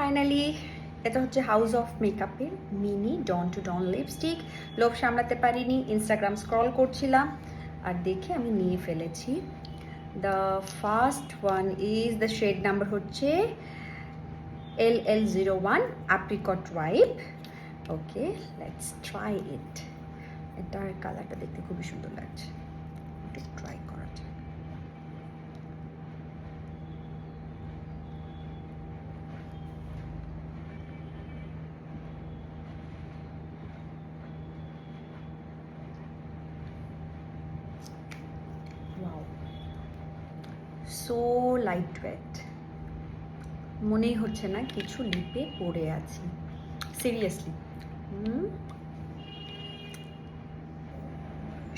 Finally এটা হচ্ছে house of মেকআপের মিনি ডন টু ডন লিপস্টিক। লোভ সামলাতে পারিনি, ইনস্টাগ্রাম স্ক্রল করছিলাম আর দেখে আমি নিয়ে ফেলেছি। The first one is the shade number হচ্ছে LL01 apricot whip. Okay, let's try it. এটার কালারটা দেখতে খুবই সুন্দর লাগছে, একটু ট্রাই করা যায়। ওয়াও, সো লাইট ওয়েট, মনেই হচ্ছে না কিছু লিপে পড়ে আছে, সিরিয়াসলি।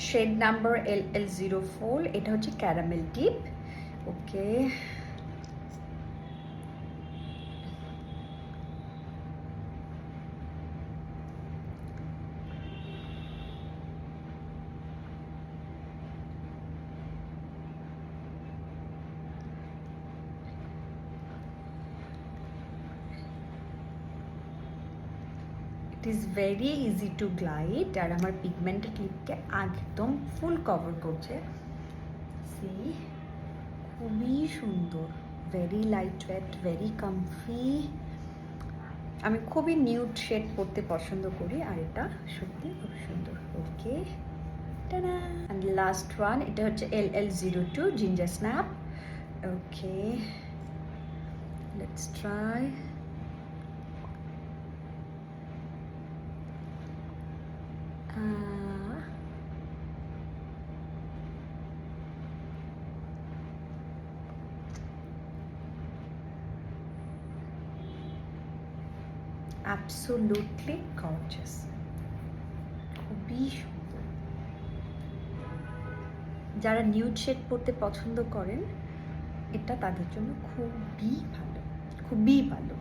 শেড নাম্বার LL04, এটা হচ্ছে caramel dip. Okay, it is very easy to glide আর আমার পিগমেন্টেড লিপকে একদম ফুল কভার করছে। সি, খুবই সুন্দর, very light weight, very comfy. আমি খুবই নিউড শেড পরতে পছন্দ করি আর এটা সত্যি খুব সুন্দর। ওকে, টানা। অ্যান্ড লাস্ট ওয়ান, এটা হচ্ছে LL02 ginger snap. Okay, let's try. Absolutely gorgeous, খুবই সুন্দর। যারা নিউড শেড পরতে পছন্দ করেন এটা তাদের জন্য খুবই ভালো, খুবই ভালো।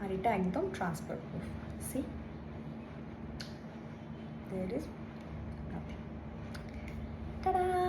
আর এটা একদম transfer proof. See, there is nothing. Tata.